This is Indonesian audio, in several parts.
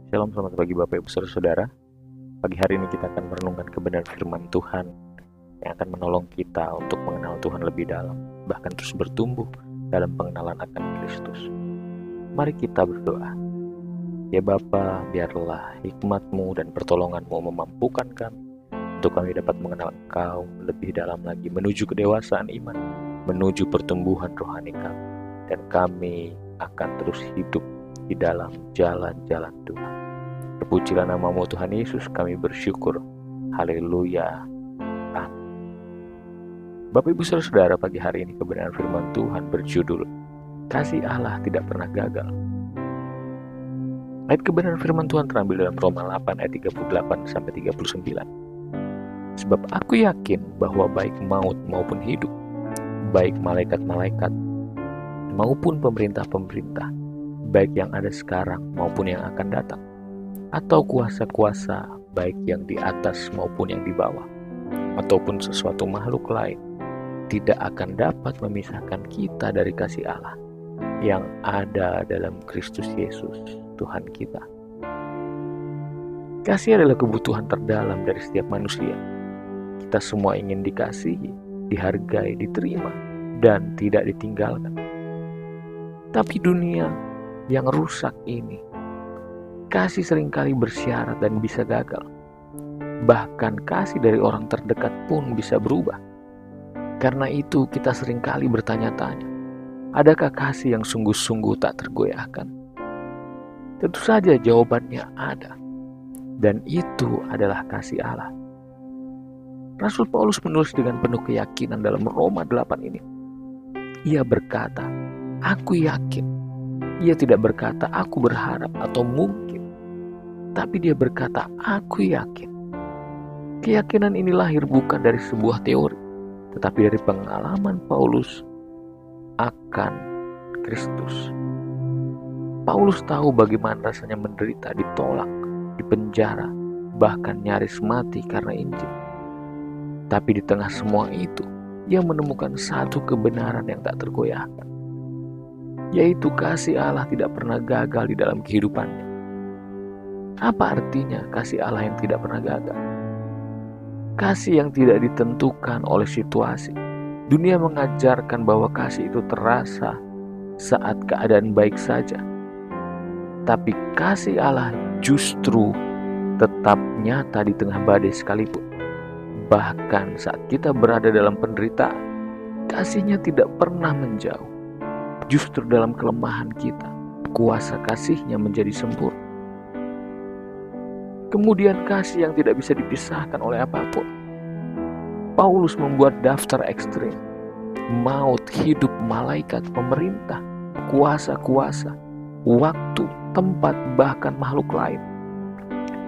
Shalom, selamat pagi Bapak Ibu Saudara. Pagi hari ini kita akan merenungkan kebenaran firman Tuhan yang akan menolong kita untuk mengenal Tuhan lebih dalam, bahkan terus bertumbuh dalam pengenalan akan Kristus. Mari kita berdoa. Ya Bapa, biarlah hikmat-Mu dan pertolongan-Mu memampukan kami untuk kami dapat mengenal Engkau lebih dalam lagi, menuju kedewasaan iman, menuju pertumbuhan rohani kami, dan kami akan terus hidup di dalam jalan-jalan Tuhan. Terpujilah nama-Mu Tuhan Yesus, kami bersyukur. Haleluya. Amin. Bapak Ibu Saudara, pagi hari ini kebenaran firman Tuhan berjudul Kasih Allah Tidak Pernah Gagal. Ayat kebenaran firman Tuhan terambil dalam Roma 8 ayat 38-39. Sebab aku yakin bahwa baik maut maupun hidup, baik malaikat-malaikat maupun pemerintah-pemerintah, baik yang ada sekarang maupun yang akan datang, atau kuasa-kuasa baik yang di atas maupun yang di bawah, ataupun sesuatu makhluk lain, tidak akan dapat memisahkan kita dari kasih Allah yang ada dalam Kristus Yesus Tuhan kita. Kasih adalah kebutuhan terdalam dari setiap manusia. Kita semua ingin dikasihi, dihargai, diterima, dan tidak ditinggalkan. Tapi dunia yang rusak ini, kasih seringkali bersyarat dan bisa gagal. Bahkan kasih dari orang terdekat pun bisa berubah. Karena itu kita seringkali bertanya-tanya, adakah kasih yang sungguh-sungguh tak tergoyahkan? Tentu saja jawabannya ada. Dan itu adalah kasih Allah. Rasul Paulus menulis dengan penuh keyakinan dalam Roma 8 ini. Ia berkata, aku yakin. Ia tidak berkata, aku berharap atau mungkin. Tapi dia berkata, aku yakin. Keyakinan ini lahir bukan dari sebuah teori, tetapi dari pengalaman Paulus akan Kristus. Paulus tahu bagaimana rasanya menderita, ditolak, dipenjara, bahkan nyaris mati karena Injil. Tapi di tengah semua itu, ia menemukan satu kebenaran yang tak tergoyahkan, yaitu kasih Allah tidak pernah gagal di dalam kehidupannya. Apa artinya kasih Allah yang tidak pernah gagal? Kasih yang tidak ditentukan oleh situasi. Dunia mengajarkan bahwa kasih itu terasa saat keadaan baik saja. Tapi kasih Allah justru tetap nyata di tengah badai sekalipun. Bahkan saat kita berada dalam penderitaan, kasih-Nya tidak pernah menjauh. Justru dalam kelemahan kita, kuasa kasih-Nya menjadi sempurna. Kemudian kasih yang tidak bisa dipisahkan oleh apapun. Paulus membuat daftar ekstrim. Maut, hidup, malaikat, pemerintah, kuasa-kuasa, waktu, tempat, bahkan makhluk lain.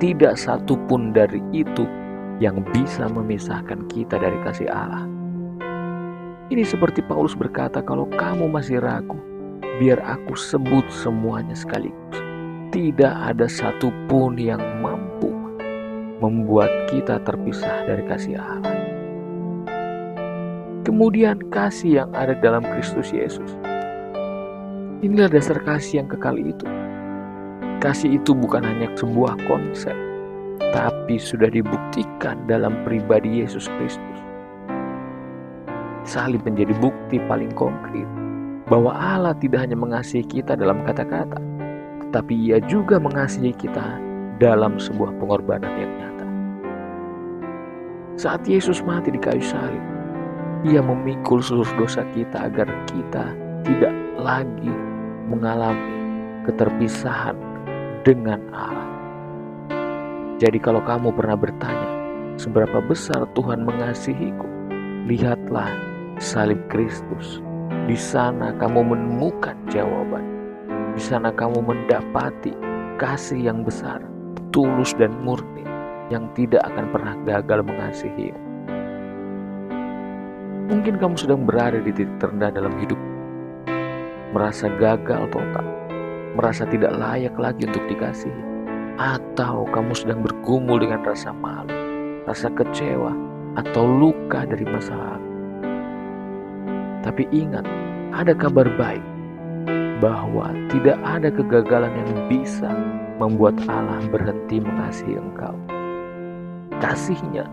Tidak satu pun dari itu yang bisa memisahkan kita dari kasih Allah. Ini seperti Paulus berkata, kalau kamu masih ragu, biar aku sebut semuanya sekaligus. Tidak ada satupun yang mampu membuat kita terpisah dari kasih Allah. Kemudian kasih yang ada dalam Kristus Yesus. Inilah dasar kasih yang kekal itu. Kasih itu bukan hanya sebuah konsep, tapi sudah dibuktikan dalam pribadi Yesus Kristus. Salib menjadi bukti paling konkret bahwa Allah tidak hanya mengasihi kita dalam kata-kata, tetapi Ia juga mengasihi kita dalam sebuah pengorbanan yang nyata. Saat Yesus mati di kayu salib, Ia memikul seluruh dosa kita agar kita tidak lagi mengalami keterpisahan dengan Allah. Jadi kalau kamu pernah bertanya, seberapa besar Tuhan mengasihiku? Lihatlah salib Kristus. Di sana kamu menemukan jawaban. Di sana kamu mendapati kasih yang besar, tulus dan murni, yang tidak akan pernah gagal mengasihimu. Mungkin kamu sedang berada di titik terendah dalam hidup, merasa gagal total, merasa tidak layak lagi untuk dikasihi, atau kamu sedang bergumul dengan rasa malu, rasa kecewa, atau luka dari masa lalu. Tapi ingat, ada kabar baik bahwa tidak ada kegagalan yang bisa membuat Allah berhenti mengasihi engkau. Kasih-Nya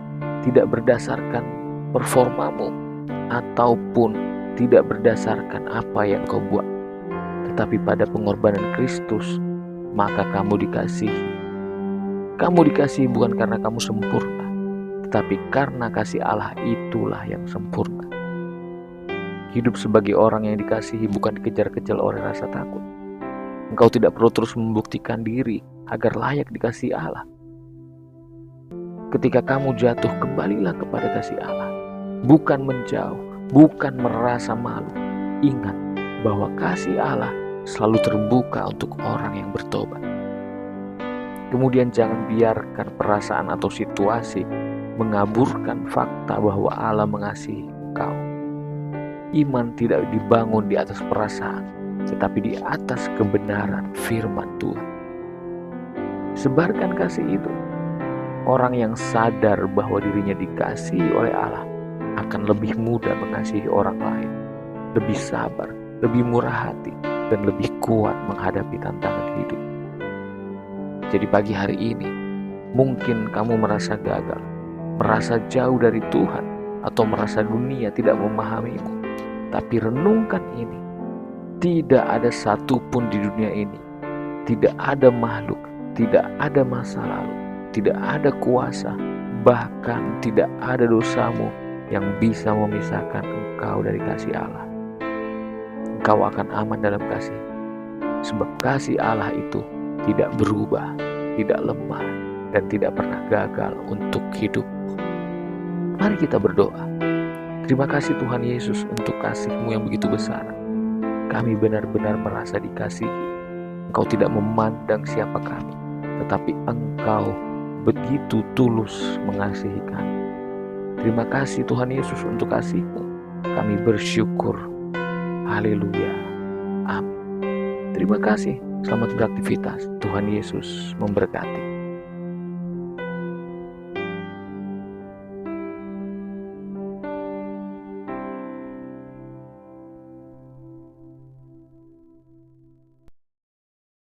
tidak berdasarkan performamu ataupun tidak berdasarkan apa yang kau buat, tetapi pada pengorbanan Kristus, maka kamu dikasihi. Kamu dikasihi bukan karena kamu sempurna, tetapi karena kasih Allah itulah yang sempurna. Hidup sebagai orang yang dikasihi bukan dikejar-kejar oleh rasa takut. Engkau tidak perlu terus membuktikan diri agar layak dikasihi Allah. Ketika kamu jatuh, kembalilah kepada kasih Allah. Bukan menjauh, bukan merasa malu. Ingat bahwa kasih Allah selalu terbuka untuk orang yang bertobat. Kemudian jangan biarkan perasaan atau situasi mengaburkan fakta bahwa Allah mengasihi engkau. Iman tidak dibangun di atas perasaan, tetapi di atas kebenaran firman Tuhan. Sebarkan kasih itu. Orang yang sadar bahwa dirinya dikasihi oleh Allah akan lebih mudah mengasihi orang lain, lebih sabar, lebih murah hati, dan lebih kuat menghadapi tantangan hidup. Jadi pagi hari ini, mungkin kamu merasa gagal, merasa jauh dari Tuhan, atau merasa dunia tidak memahamimu. Tapi renungkan ini, tidak ada satupun di dunia ini, tidak ada makhluk, tidak ada masa lalu, tidak ada kuasa, bahkan tidak ada dosamu yang bisa memisahkan engkau dari kasih Allah. Engkau akan aman dalam kasih, sebab kasih Allah itu tidak berubah, tidak lemah, dan tidak pernah gagal untuk hidupmu. Mari kita berdoa. Terima kasih Tuhan Yesus untuk kasih-Mu yang begitu besar. Kami benar-benar merasa dikasihi. Engkau tidak memandang siapa kami, tetapi Engkau begitu tulus mengasihi kami. Terima kasih Tuhan Yesus untuk kasih-Mu. Kami bersyukur. Haleluya. Amin. Terima kasih. Selamat beraktivitas. Tuhan Yesus memberkati.